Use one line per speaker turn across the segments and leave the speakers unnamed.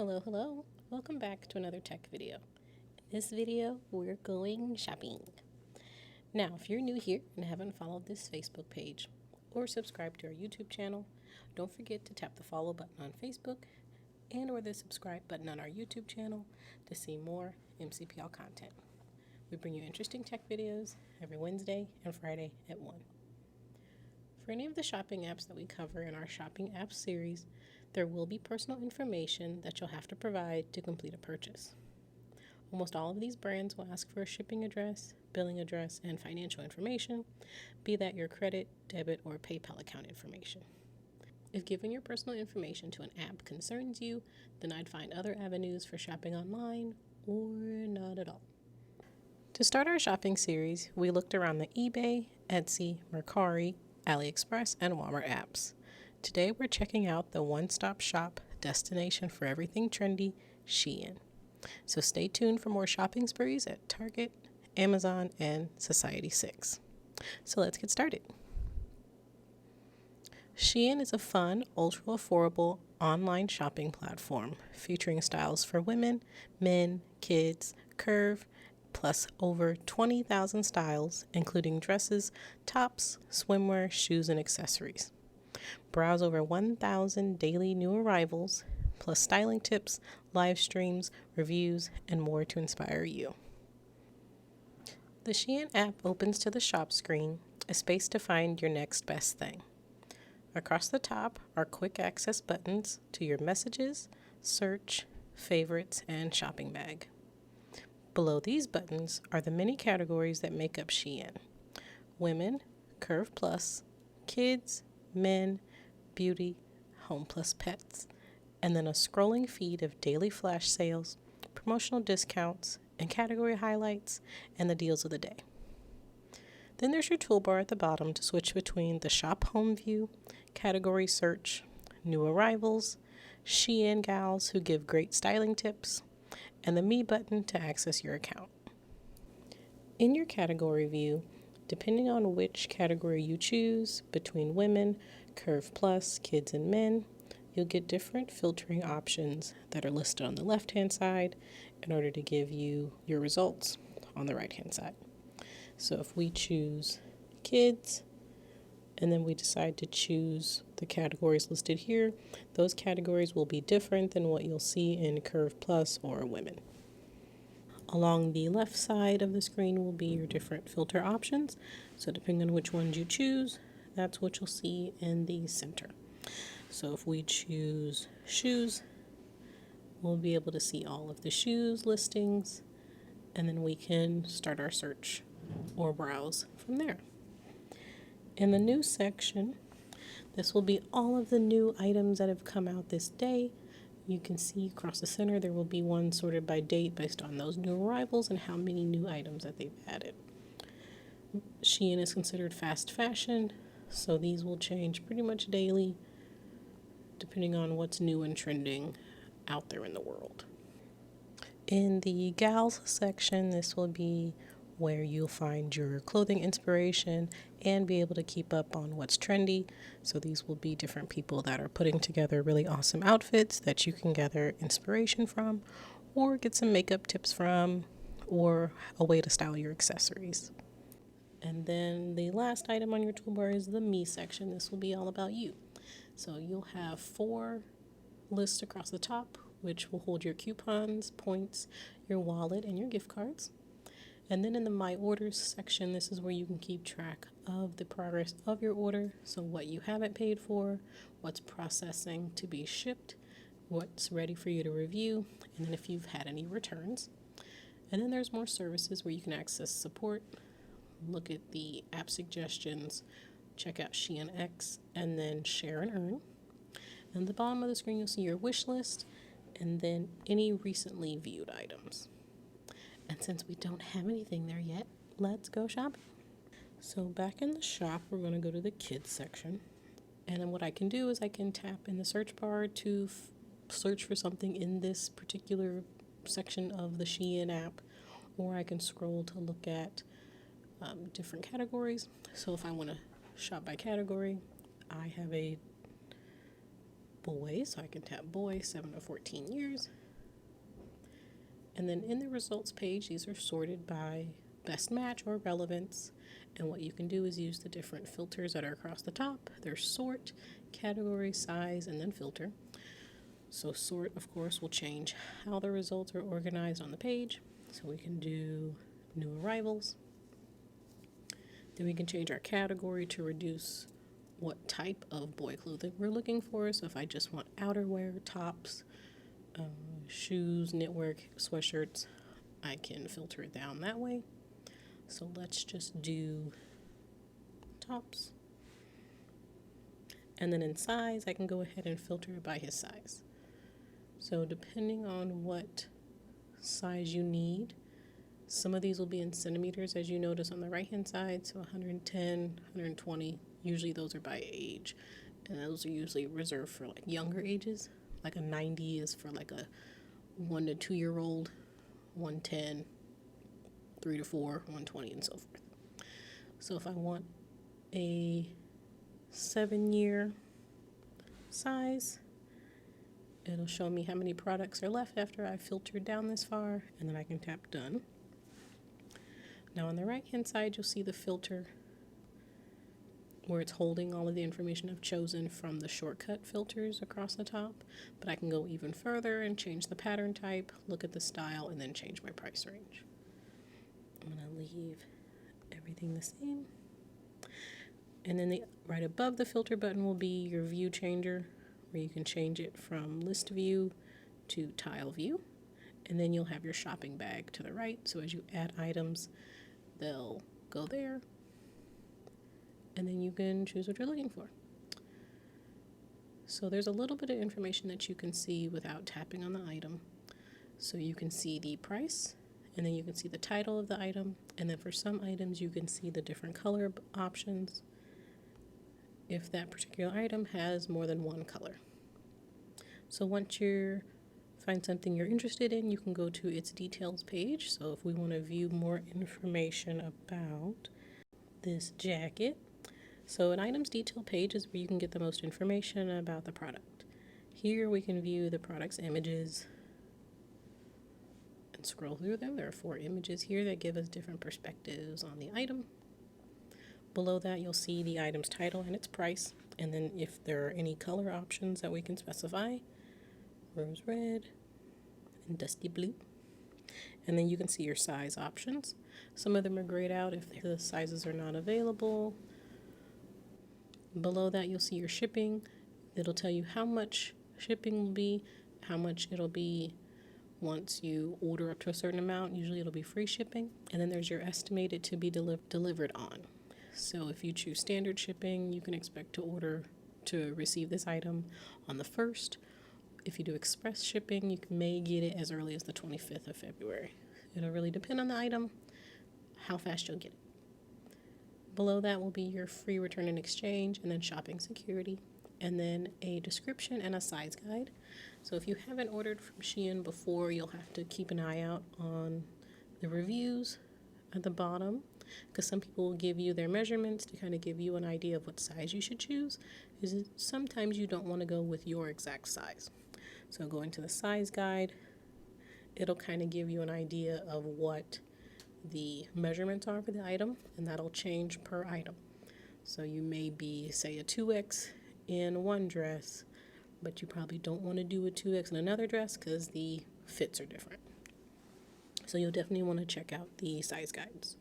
Hello. Welcome back to another tech video. In this video, we're going shopping. Now, if you're new here and haven't followed this Facebook page or subscribed to our YouTube channel, don't forget to tap the follow button on Facebook and or the subscribe button on our YouTube channel to see more MCPL content. We bring you interesting tech videos every Wednesday and Friday at 1. For any of the shopping apps that we cover in our shopping apps series, there will be personal information that you'll have to provide to complete a purchase. Almost all of these brands will ask for a shipping address, billing address, and financial information, be that your credit, debit, or PayPal account information. If giving your personal information to an app concerns you, then I'd find other avenues for shopping online or not at all. To start our shopping series, we looked around the eBay, Etsy, Mercari, AliExpress, and Walmart apps. Today we're checking out the one-stop shop destination for everything trendy, SHEIN. So stay tuned for more shopping sprees at Target, Amazon, and Society6. So let's get started. SHEIN is a fun, ultra-affordable online shopping platform featuring styles for women, men, kids, curve, plus over 20,000 styles, including dresses, tops, swimwear, shoes, and accessories. Browse over 1,000 daily new arrivals, plus styling tips, live streams, reviews, and more to inspire you. The SHEIN app opens to the shop screen, a space to find your next best thing. Across the top are quick access buttons to your messages, search, favorites, and shopping bag. Below these buttons are the many categories that make up SHEIN: women, curve plus, kids, men, beauty, home plus pets, and then a scrolling feed of daily flash sales, promotional discounts, and category highlights, and the deals of the day. Then there's your toolbar at the bottom to switch between the shop home view, category search, new arrivals, SHEIN gals who give great styling tips, and the Me button to access your account. In your category view, depending on which category you choose between women, curve plus, kids, and men, you'll get different filtering options that are listed on the left-hand side in order to give you your results on the right-hand side. So if we choose kids, and then we decide to choose the categories listed here, those categories will be different than what you'll see in curve plus or women. Along the left side of the screen will be your different filter options. So depending on which ones you choose, that's what you'll see in the center. So if we choose shoes, we'll be able to see all of the shoes listings, and then we can start our search or browse from there. In the new section, this will be all of the new items that have come out this day. You can see across the center there will be one sorted by date based on those new arrivals and how many new items that they've added. SHEIN is considered fast fashion, so these will change pretty much daily depending on what's new and trending out there in the world. In the gals section, this will be where you'll find your clothing inspiration and be able to keep up on what's trendy. So these will be different people that are putting together really awesome outfits that you can gather inspiration from or get some makeup tips from or a way to style your accessories. And then the last item on your toolbar is the Me section. This will be all about you. So you'll have 4 lists across the top, which will hold your coupons, points, your wallet, and your gift cards. And then in the My Orders section, this is where you can keep track of the progress of your order. So what you haven't paid for, what's processing to be shipped, what's ready for you to review, and then if you've had any returns. And then there's more services where you can access support, look at the app suggestions, check out SHEIN X, and then share and earn. And at the bottom of the screen, you'll see your wish list and then any recently viewed items. And since we don't have anything there yet, let's go shopping. So back in the shop, we're going to go to the kids section. And then what I can do is I can tap in the search bar to search for something in this particular section of the SHEIN app, or I can scroll to look at different categories. So if I want to shop by category, I have a dress section, and then I can scroll to look at different categories. So if I want to shop by category, I have a dress section, and then I can scroll to look at different categories. So if I want to shop by category, I have a dress section, and then I can scroll to look at different categories. So if I want to shop by category, boy, so I can tap boy, 7 to 14 years. And then in the results page, these are sorted by best match or relevance. And what you can do is use the different filters that are across the top. There's sort, category, size, and then filter. So sort, of course, will change how the results are organized on the page. So we can do new arrivals. Then we can change our category to reduce what type of boy clothing we're looking for. So if I just want outerwear, tops, shoes, knitwear, sweatshirts, I can filter it down that way. So let's just do tops. And then in size, I can go ahead and filter it by his size. So depending on what size you need, some of these will be in centimeters, as you notice on the right hand side. So 110, 120, usually those are by age. And those are usually reserved for like younger ages. Like a 90 is for like a 1 to 2 year old, 110, 3 to 4, 120, and so forth. So if I want a 7-year size, it'll show me how many products are left after I filtered down this far, and then I can tap done. Now on the right hand side, you'll see the filter where it's holding all of the information I've chosen from the shortcut filters across the top, but I can go even further and change the pattern type, look at the style, and then change my price range. I'm going to leave everything the same. And then right above the filter button will be your view changer, where you can change it from list view to tile view. And then you'll have your shopping bag to the right. So as you add items, they'll go there. And then you can choose what you're looking for. So there's a little bit of information that you can see without tapping on the item. So you can see the price, and then you can see the title of the item. And then for some items, you can see the different color options if that particular item has more than one color. So once you find something you're interested in, you can go to its details page. So if we want to view more information about this jacket, so an items detail page is where you can get the most information about the product. Here we can view the product's images and scroll through them. There are 4 images here that give us different perspectives on the item. Below that, you'll see the item's title and its price, and then if there are any color options that we can specify, rose red and dusty blue. And then you can see your size options. Some of them are grayed out if the sizes are not available. Below that, you'll see your shipping. It'll tell you how much shipping will be, how much it'll be once you order up to a certain amount. Usually it'll be free shipping. And then there's your estimated to be delivered on. So if you choose standard shipping, you can expect to receive this item on the 1st. If you do express shipping, you may get it as early as the 25th of February. It'll really depend on the item, how fast you'll get it. Below that will be your free return and exchange, and then shopping security, and then a description and a size guide. So if you haven't ordered from SHEIN before, you'll have to keep an eye out on the reviews at the bottom, because some people will give you their measurements to kind of give you an idea of what size you should choose. Because sometimes you don't want to go with your exact size. So going to the size guide, it'll kind of give you an idea of what the measurements are for the item, and that'll change per item. So you may be, say, a 2X in one dress, but you probably don't want to do a 2X in another dress because the fits are different. So you'll definitely want to check out the size guides.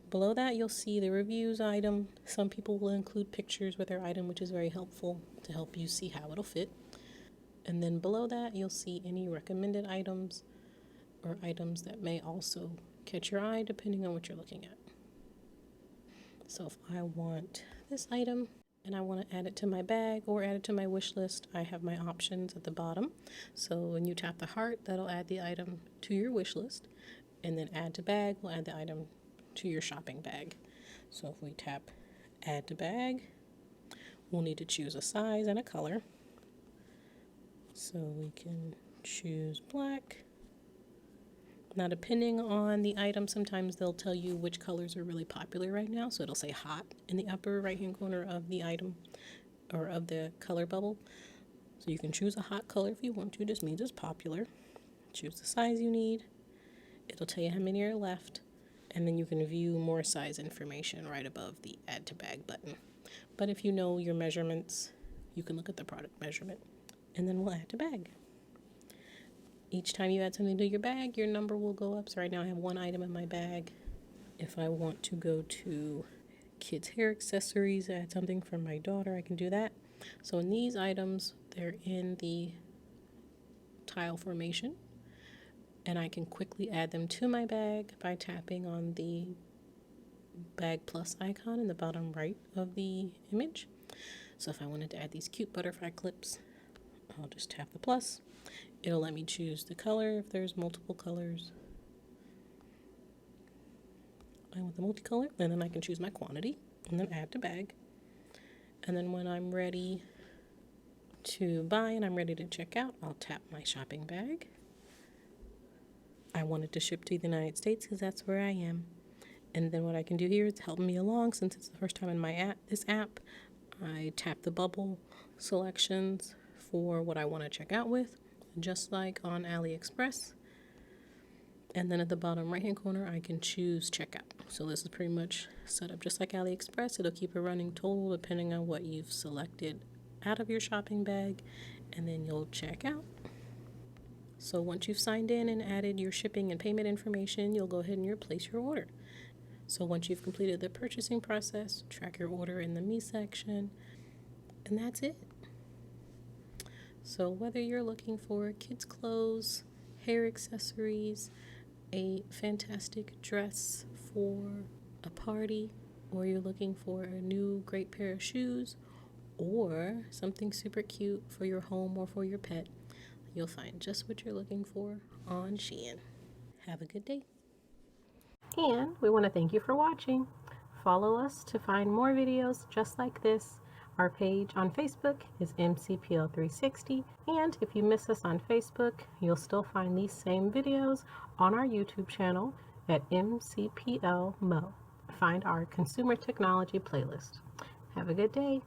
Below that, you'll see the reviews item. Some people will include pictures with their item, which is very helpful to help you see how it'll fit. And then below that, you'll see any recommended items or items that may also catch your eye depending on what you're looking at. So if I want this item and I want to add it to my bag or add it to my wish list, I have my options at the bottom. So when you tap the heart, that'll add the item to your wish list, and then add to bag will add the item to your shopping bag. So if we tap add to bag, we'll need to choose a size and a color. So we can choose black. Now, depending on the item, sometimes they'll tell you which colors are really popular right now. So it'll say hot in the upper right-hand corner of the item. or of the color bubble. So you can choose a hot color if you want to. Just means it's popular. Choose the size you need. It'll tell you how many are left. And then you can view more size information right above the add to bag button. But if you know your measurements, you can look at the product measurement and then we'll add to bag. Each time you add something to your bag, your number will go up. So right now I have one item in my bag. If I want to go to kids' hair accessories, add something for my daughter, I can do that. So in these items, they're in the tile formation, and I can quickly add them to my bag by tapping on the bag plus icon in the bottom right of the image. So if I wanted to add these cute butterfly clips, I'll just tap the plus. It'll let me choose the color if there's multiple colors. I want the multicolor, and then I can choose my quantity and then add to bag. And then when I'm ready to buy and I'm ready to check out, I'll tap my shopping bag. I wanted to ship to the United States because that's where I am. And then what I can do here is help me along since it's the first time in this app. I tap the bubble selections for what I want to check out with, just like on AliExpress. And then at the bottom right hand corner, I can choose checkout. So this is pretty much set up just like AliExpress. It'll keep a running total depending on what you've selected out of your shopping bag, and then you'll check out. So once you've signed in and added your shipping and payment information, you'll go ahead and you'll place your order. So once you've completed the purchasing process, track your order in the Me section, and that's it. So whether you're looking for kids' clothes, hair accessories, a fantastic dress for a party, or you're looking for a new great pair of shoes, or something super cute for your home or for your pet, you'll find just what you're looking for on SHEIN. Have a good day. And we want to thank you for watching. Follow us to find more videos just like this. Our page on Facebook is MCPL 360, and if you miss us on Facebook, you'll still find these same videos on our YouTube channel at MCPL Mo. Find our consumer technology playlist. Have a good day.